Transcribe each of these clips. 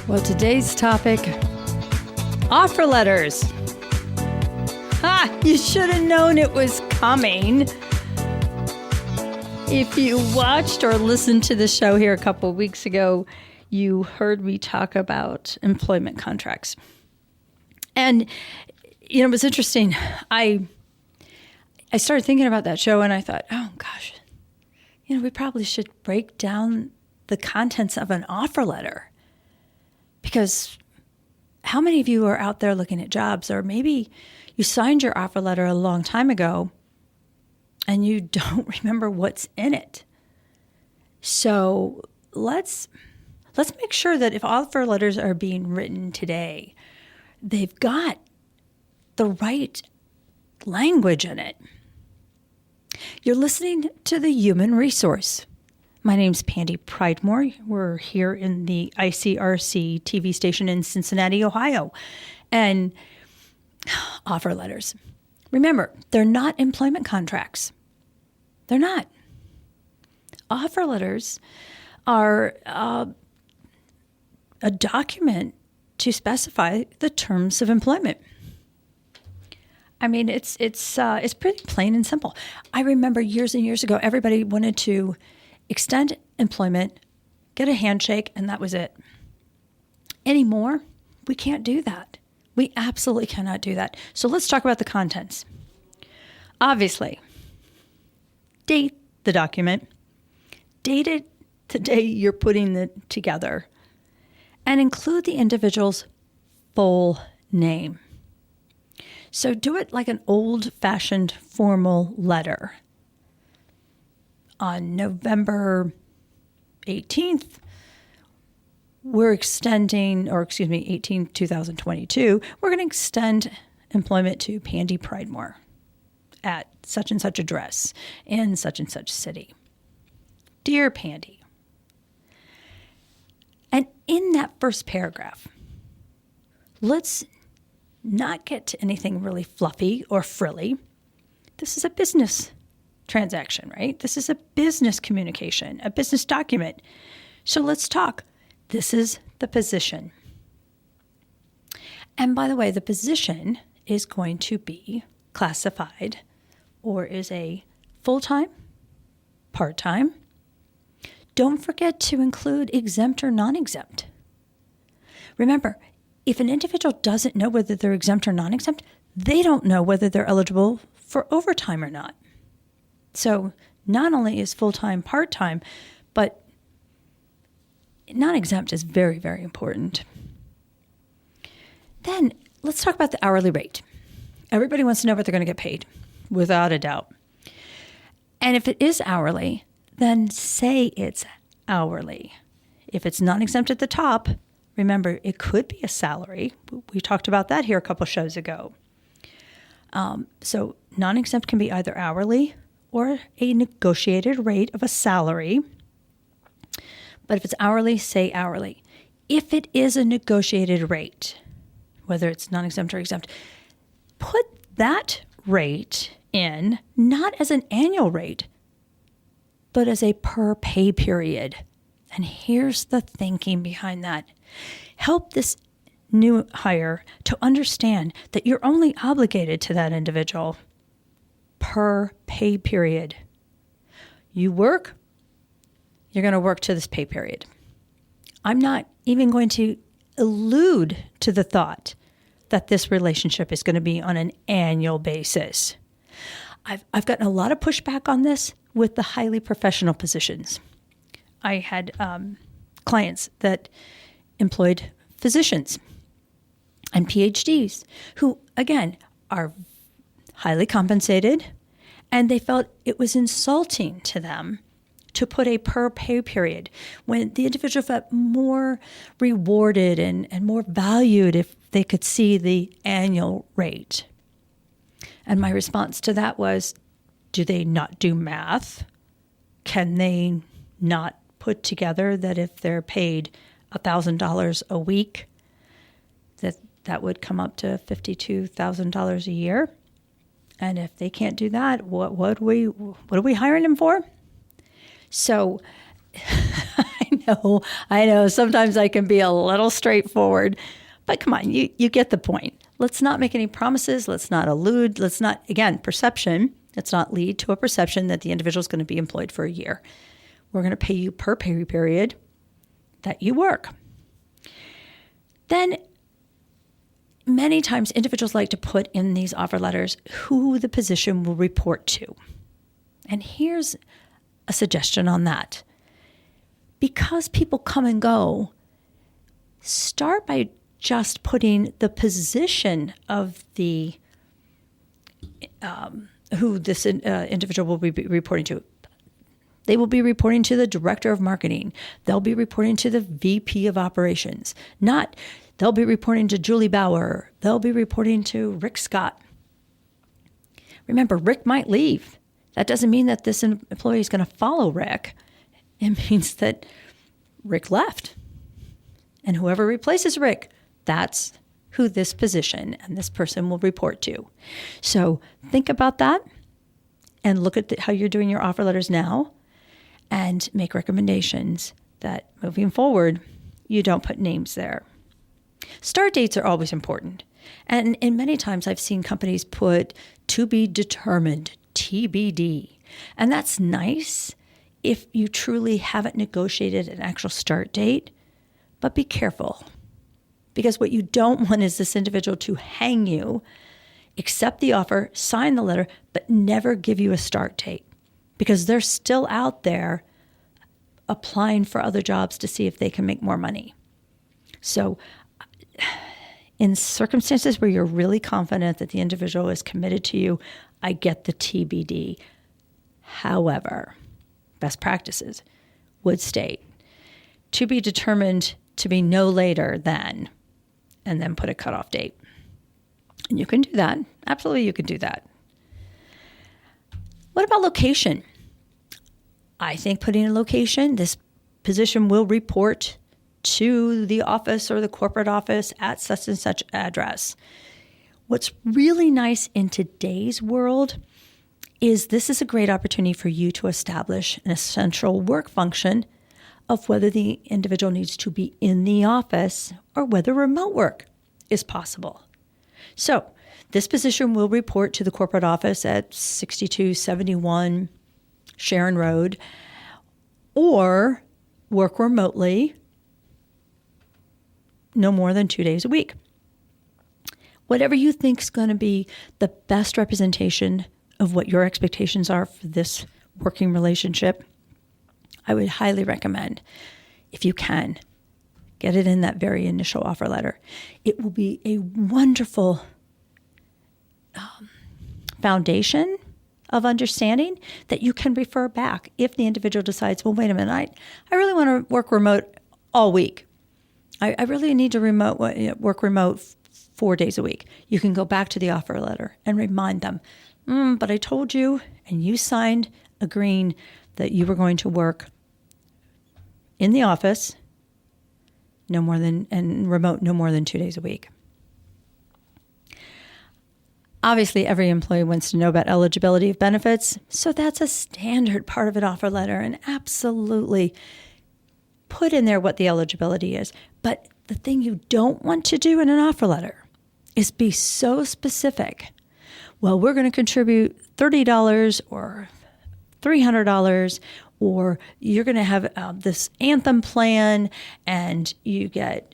Well, today's topic, offer letters. You should have known it was coming. If you watched or listened to the show here a couple of weeks ago, you heard me talk about employment contracts. And, it was interesting. I started thinking about that show and I thought, oh gosh, we probably should break down the contents of an offer letter. Because how many of you are out there looking at jobs, or maybe you signed your offer letter a long time ago and you don't remember what's in it. So let's make sure that if offer letters are being written today, they've got the right language in it. You're listening to The Human Resource. My name's Pandy Pridemore. We're here in the ICRC-TV station in Cincinnati, Ohio. And offer letters. Remember, they're not employment contracts. They're not. Offer letters are a document to specify the terms of employment. I mean, it's pretty plain and simple. I remember years and years ago, everybody wanted to extend employment, get a handshake, and that was it. Anymore, we can't do that. We absolutely cannot do that. So let's talk about the contents. Obviously, date the document, date it the day you're putting it together, and include the individual's full name. So do it like an old-fashioned formal letter. On November 18th, we're extending, 18th, 2022, we're going to extend employment to Pandy Pridemore at such and such address in such and such city. Dear Pandy. And in that first paragraph, let's not get to anything really fluffy or frilly. This is a business transaction, right? This is a business communication, a business document. So let's talk. This is the position. And by the way, the position is going to be classified or is a full-time, part-time. Don't forget to include exempt or non-exempt. Remember, if an individual doesn't know whether they're exempt or non-exempt, they don't know whether they're eligible for overtime or not. So not only is full-time, part-time, but non-exempt is very, very important. Then let's talk about the hourly rate. Everybody wants to know what they're going to get paid, without a doubt. And if it is hourly, then say it's hourly. If it's non-exempt at the top, remember, it could be a salary. We talked about that here a couple shows ago. So non-exempt can be either hourly or a negotiated rate of a salary. But if it's hourly, say hourly. If it is a negotiated rate, whether it's non-exempt or exempt, put that rate in not as an annual rate, but as a per pay period. And here's the thinking behind that. Help this new hire to understand that you're only obligated to that individual per pay period. You work, you're going to work to this pay period. I'm not even going to allude to the thought that this relationship is going to be on an annual basis. I've gotten a lot of pushback on this with the highly professional positions. I had clients that employed physicians and PhDs who, again, are highly compensated, and they felt it was insulting to them to put a per pay period when the individual felt more rewarded and more valued if they could see the annual rate. And my response to that was, do they not do math? Can they not put together that if they're paid $1,000 a week, that would come up to $52,000 a year? And if they can't do that, what are we hiring them for? So I I know. Sometimes I can be a little straightforward, but come on, you get the point. Let's not make any promises. Let's not allude. Let's not, again, perception. Let's not lead to a perception that the individual is going to be employed for a year. We're going to pay you per pay period that you work. Then many times individuals like to put in these offer letters who the position will report to. And here's a suggestion on that. Because people come and go, start by just putting the position of the who this individual will be reporting to. They will be reporting to the director of marketing. They'll be reporting to the VP of operations. Not, they'll be reporting to Julie Bauer. They'll be reporting to Rick Scott. Remember, Rick might leave. That doesn't mean that this employee is going to follow Rick. It means that Rick left. And whoever replaces Rick, that's who this position and this person will report to. So think about that and look at how you're doing your offer letters now and make recommendations that moving forward, you don't put names there. Start dates are always important. And many times I've seen companies put to be determined, TBD. And that's nice if you truly haven't negotiated an actual start date, but be careful. Because what you don't want is this individual to hang you, accept the offer, sign the letter, but never give you a start date. Because they're still out there applying for other jobs to see if they can make more money. So in circumstances where you're really confident that the individual is committed to you, I get the TBD. However, best practices would state to be determined to be no later than, and then put a cutoff date. And you can do that. Absolutely, you can do that. What about location? I think putting a location, this position will report to the office or the corporate office at such and such address. What's really nice in today's world is this is a great opportunity for you to establish an essential work function of whether the individual needs to be in the office or whether remote work is possible. So this position will report to the corporate office at 6271 Sharon Road, or work remotely no more than 2 days a week. Whatever you think is going to be the best representation of what your expectations are for this working relationship, I would highly recommend, if you can, get it in that very initial offer letter. It will be a wonderful foundation of understanding that you can refer back if the individual decides, well, wait a minute, I really want to work remote all week. I really need to work remote 4 days a week. You can go back to the offer letter and remind them, but I told you and you signed agreeing that you were going to work in the office and remote no more than 2 days a week. Obviously, every employee wants to know about eligibility of benefits, so that's a standard part of an offer letter, and absolutely put in there what the eligibility is. But the thing you don't want to do in an offer letter is be so specific. Well, we're going to contribute $30 or $300, or you're going to have this Anthem plan, and you get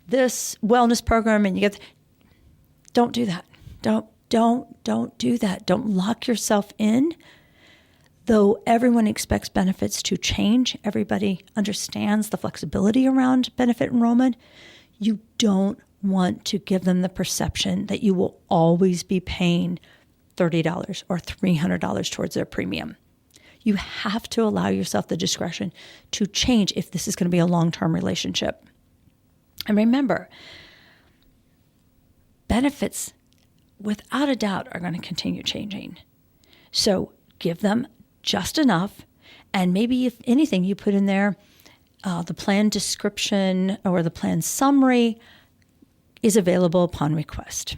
this wellness program, and you get. Don't do that. Don't do that. Don't lock yourself in. Though everyone expects benefits to change, everybody understands the flexibility around benefit enrollment, you don't want to give them the perception that you will always be paying $30 or $300 towards their premium. You have to allow yourself the discretion to change if this is going to be a long-term relationship. And remember, benefits, without a doubt, are going to continue changing. So give them just enough, and maybe if anything, you put in there the plan description or the plan summary is available upon request.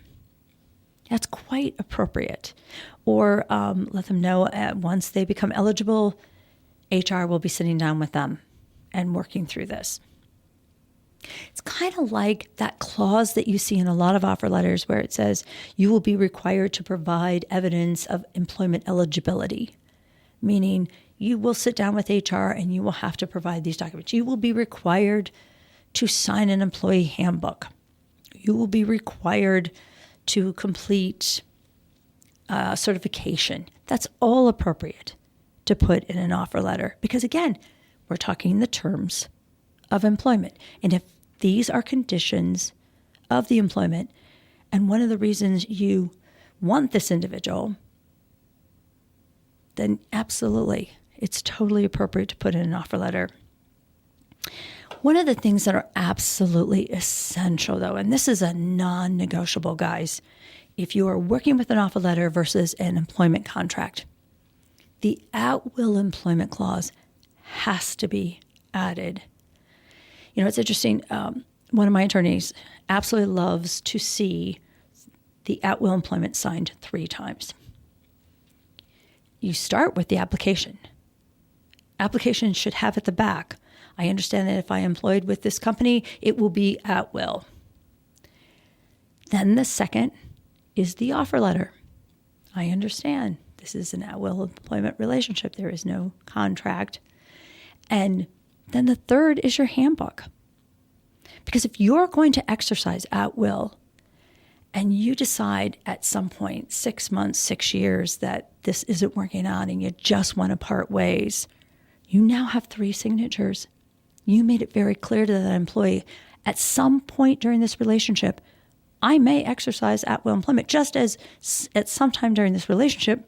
That's quite appropriate. Or let them know once they become eligible, HR will be sitting down with them and working through this. It's kind of like that clause that you see in a lot of offer letters where it says you will be required to provide evidence of employment eligibility, meaning you will sit down with HR and you will have to provide these documents. You will be required to sign an employee handbook. You will be required to complete certification. That's all appropriate to put in an offer letter because, again, we're talking the terms of employment. And if these are conditions of the employment, and one of the reasons you want this individual, then absolutely, it's totally appropriate to put in an offer letter. One of the things that are absolutely essential, though, and this is a non-negotiable, guys, if you are working with an offer letter versus an employment contract, the at-will employment clause has to be added. You know, it's interesting. One of my attorneys absolutely loves to see the at-will employment signed 3 times. You start with the application. Application should have at the back, I understand that if I am employed with this company, it will be at will. Then the second is the offer letter. I understand this is an at-will employment relationship. There is no contract. And then the third is your handbook. Because if you're going to exercise at will and you decide at some point, 6 months, 6 years, that this isn't working out and you just want to part ways, you now have 3 signatures. You made it very clear to that employee, at some point during this relationship, I may exercise at-will employment, just as at some time during this relationship,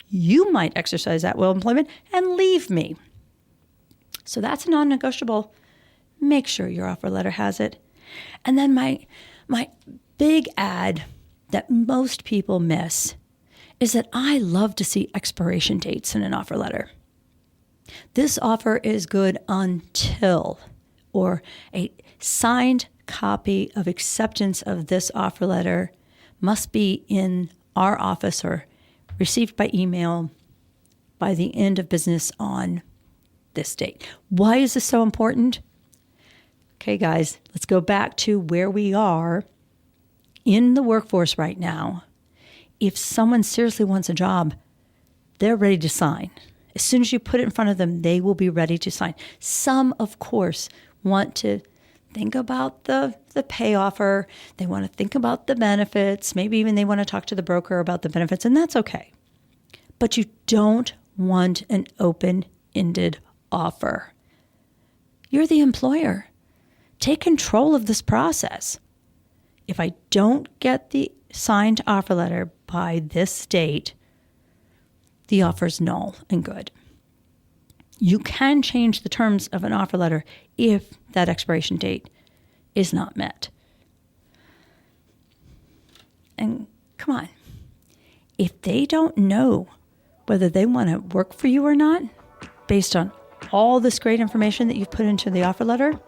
you might exercise at-will employment and leave me. So that's non-negotiable. Make sure your offer letter has it. And then my big add that most people miss is that I love to see expiration dates in an offer letter. This offer is good until, or a signed copy of acceptance of this offer letter must be in our office or received by email by the end of business on this date. Why is this so important? Okay, guys, let's go back to where we are in the workforce right now. If someone seriously wants a job, they're ready to sign. As soon as you put it in front of them, they will be ready to sign. Some, of course, want to think about the pay offer. They want to think about the benefits. Maybe even they want to talk to the broker about the benefits, and that's okay. But you don't want an open-ended offer. You're the employer. Take control of this process. If I don't get the signed offer letter by this date, the offer is null and good. You can change the terms of an offer letter if that expiration date is not met. And come on, if they don't know whether they want to work for you or not, based on all this great information that you've put into the offer letter,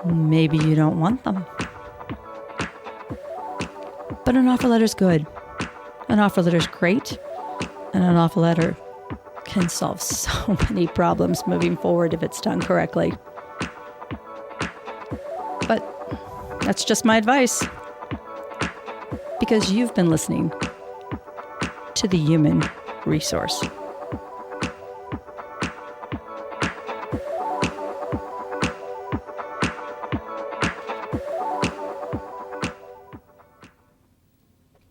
maybe you don't want them. But an offer letter is good. An offer letter is great. And an offer letter can solve so many problems moving forward if it's done correctly. But that's just my advice. Because you've been listening to the Human Resource.